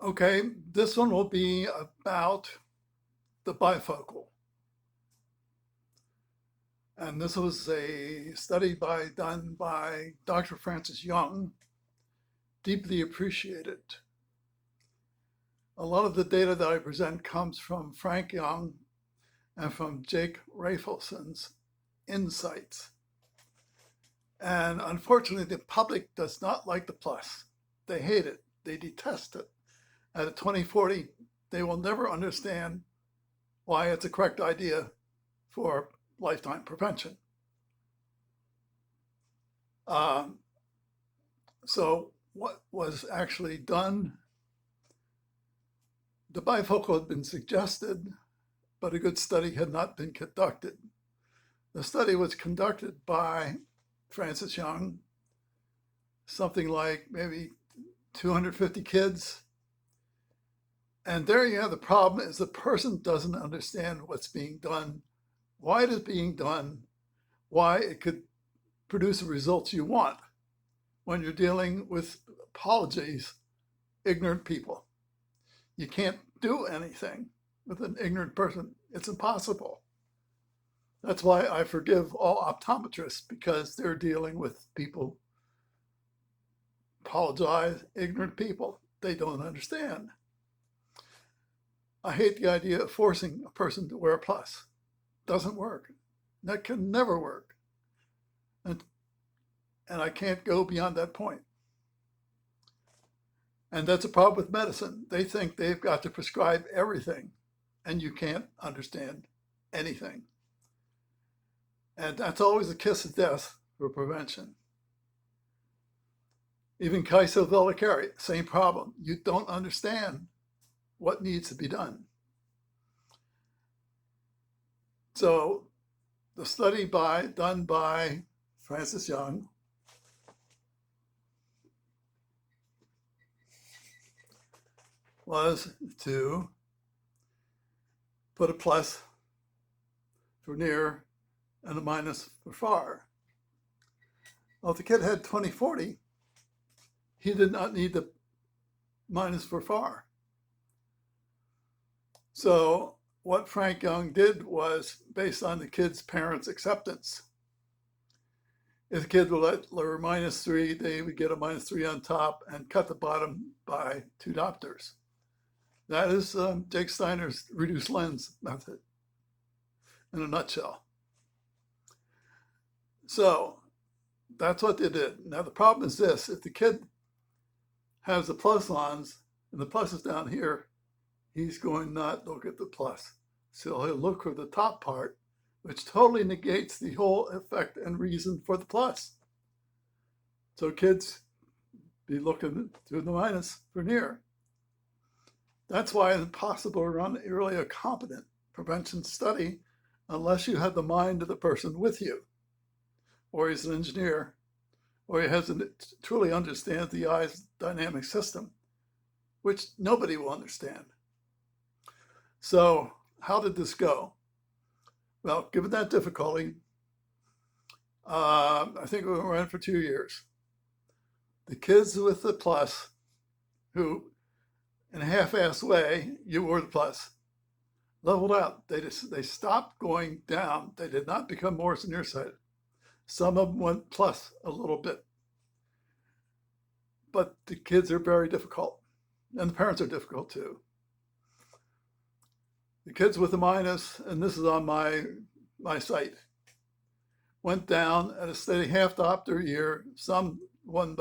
Okay, this one will be about the bifocal. And this was a study done by Dr. Francis Young, deeply appreciated. A lot of the data that I present comes from Frank Young and from Jake Rafelson's insights. And unfortunately, the public does not like the plus. They hate it. They detest it. At 2040, they will never understand why it's a correct idea for lifetime prevention. Um, so what was actually done, the bifocal had been suggested, but a good study had not been conducted. The study was conducted by Francis Young, something like maybe 250 kids. And there you have the problem is the person doesn't understand what's being done, why it is being done, why it could produce the results you want when you're dealing with, apologies, ignorant people. You can't do anything with an ignorant person. It's impossible. That's why I forgive all optometrists, because they're dealing with people, apologize, ignorant people. They don't understand. I hate the idea of forcing a person to wear a plus. Doesn't work. That can never work. And I can't go beyond that point. And that's a problem with medicine. They think they've got to prescribe everything, and you can't understand anything. And that's always a kiss of death for prevention. Even Kaiso Velikari, same problem. You don't understand what needs to be done. So the study done by Francis Young was to put a plus for near and a minus for far. Well, if the kid had 20/40, he did not need the minus for far. So what Frank Young did was based on the kid's parents' acceptance. If the kid would let -3, they would get a -3 on top and cut the bottom by 2 diopters. That is Jake Steiner's reduced lens method in a nutshell. So that's what they did. Now the problem is this: if the kid has the plus ons and the plus is down here, he's going not look at the plus. So he'll look for the top part, which totally negates the whole effect and reason for the plus. So kids be looking to the minus for near. That's why it's impossible to run really a competent prevention study unless you have the mind of the person with you, or he's an engineer, or he truly understands the eye's dynamic system, which nobody will understand. So how did this go? Well, given that difficulty, I think we ran for 2 years. The kids with the plus, who in a half-assed way, you were the plus, leveled out. They stopped going down. They did not become more nearsighted. Some of them went plus a little bit. But the kids are very difficult, and the parents are difficult too. The kids with the minus, and this is on my site, went down at a steady half diopter a year, some -1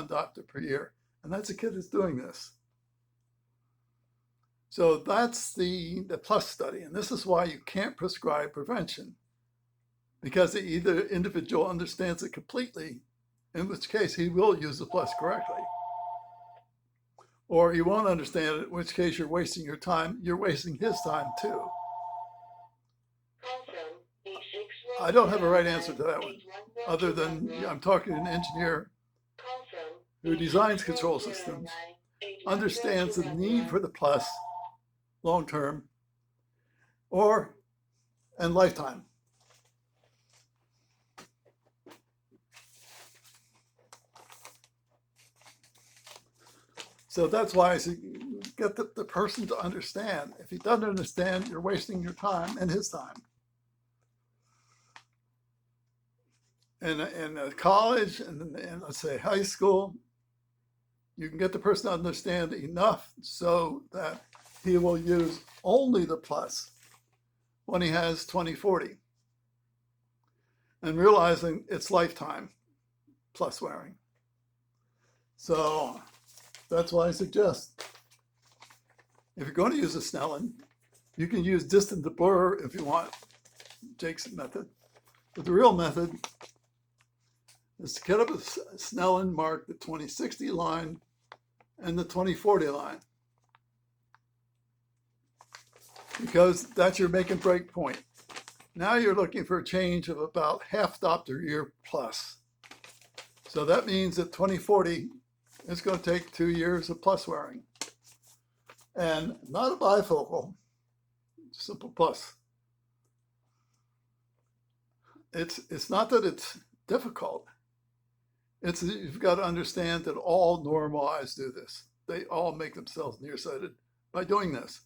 diopter per year. And that's a kid who's doing this. So that's the plus study. And this is why you can't prescribe prevention, because either individual understands it completely, in which case he will use the plus correctly, or he won't understand it, in which case you're wasting your time. You're wasting his time too. I don't have a right answer to that one, other than I'm talking to an engineer who designs control systems, understands the need for the plus long term and lifetime. So that's why I say get the person to understand. If he doesn't understand, you're wasting your time and his time. In college and let's say high school, you can get the person to understand enough so that he will use only the plus when he has 20/40, and realizing it's lifetime plus wearing. So that's why I suggest if you're going to use a Snellen, you can use distant to blur if you want, Jake's method. But the real method is to get up a Snellen, mark the 20/60 line and the 20/40 line, because that's your make and break point. Now you're looking for a change of about half diopter year plus. So that means that 20/40 is going to take 2 years of plus wearing, and not a bifocal, simple plus. It's not that it's difficult. It's that you've got to understand that all normal eyes do this. They all make themselves nearsighted by doing this.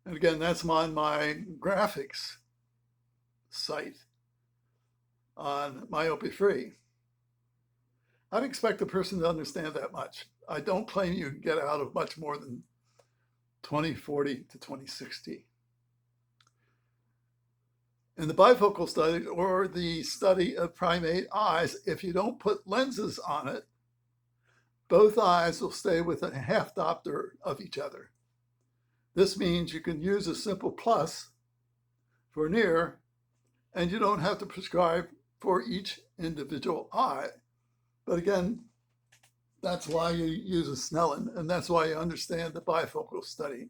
And again, that's on my graphics site on Myopia Free. I'd expect a person to understand that much. I don't claim you can get out of much more than 20/40 to 20/60. In the bifocal study or the study of primate eyes, if you don't put lenses on it, both eyes will stay within a half diopter of each other. This means you can use a simple plus for near, and you don't have to prescribe for each individual eye. But again, that's why you use a Snellen, and that's why you understand the bifocal study.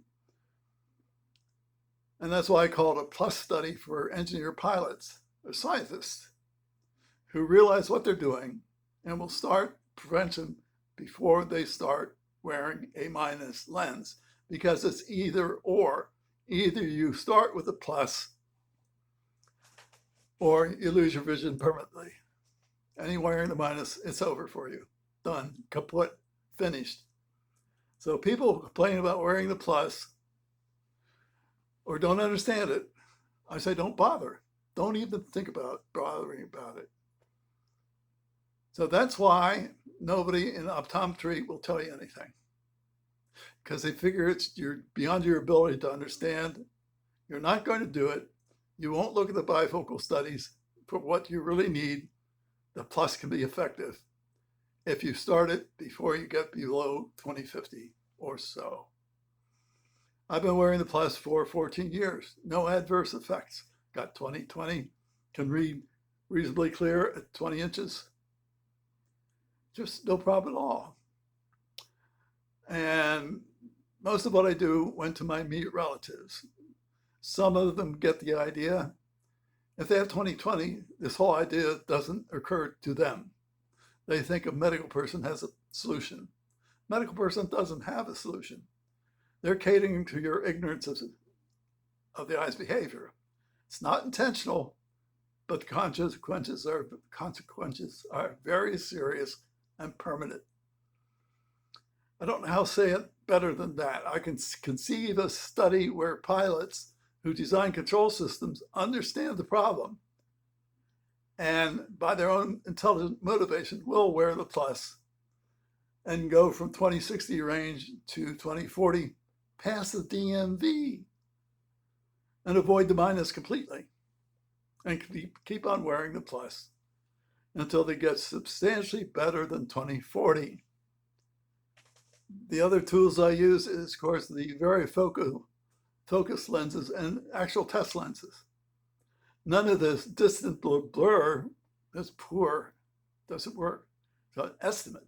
And that's why I call it a plus study for engineer pilots or scientists who realize what they're doing and will start prevention before they start wearing a minus lens, because it's either or. Either you start with a plus or you lose your vision permanently. Any wearing the minus, it's over for you. Done, kaput, finished. So people complain about wearing the plus or don't understand it. I say don't bother. Don't even think about bothering about it. So that's why nobody in optometry will tell you anything, because they figure you're beyond your ability to understand. You're not going to do it. You won't look at the bifocal studies for what you really need. The plus can be effective if you start it before you get below 20/50 or so. I've been wearing the plus for 14 years. No adverse effects. Got 20/20, can read reasonably clear at 20 inches. Just no problem at all. And most of what I do went to my immediate relatives. Some of them get the idea. If they have 20/20, this whole idea doesn't occur to them. They think a medical person has a solution. Medical person doesn't have a solution. They're catering to your ignorance of the eye's behavior. It's not intentional, but the consequences are very serious and permanent. I don't know how to say it better than that. I can conceive a study where pilots who design control systems understand the problem and by their own intelligent motivation will wear the plus and go from 20/60 range to 20/40 past the DMV and avoid the minus completely and keep on wearing the plus until they get substantially better than 20/40. The other tools I use is, of course, the very focus lenses and actual test lenses. None of this distant blur is poor, doesn't work. So an estimate.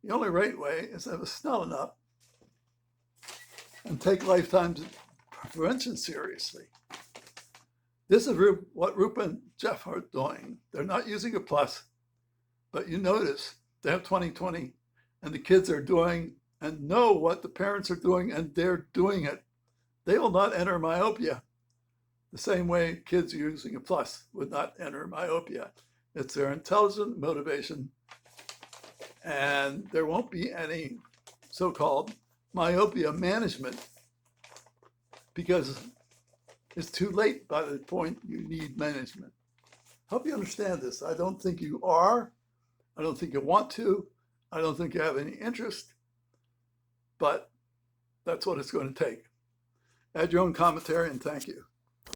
The only right way is to have a Snellen up and take lifetime prevention seriously. This is what Rupa and Jeff are doing. They're not using a plus, but you notice they have 20/20 and the kids are doing and know what the parents are doing and they're doing it. They will not enter myopia the same way kids using a plus would not enter myopia. It's their intelligent motivation and there won't be any so-called myopia management because it's too late by the point you need management. Hope you understand this. I don't think you are. I don't think you want to. I don't think you have any interest, but that's what it's going to take. Add your own commentary, and thank you.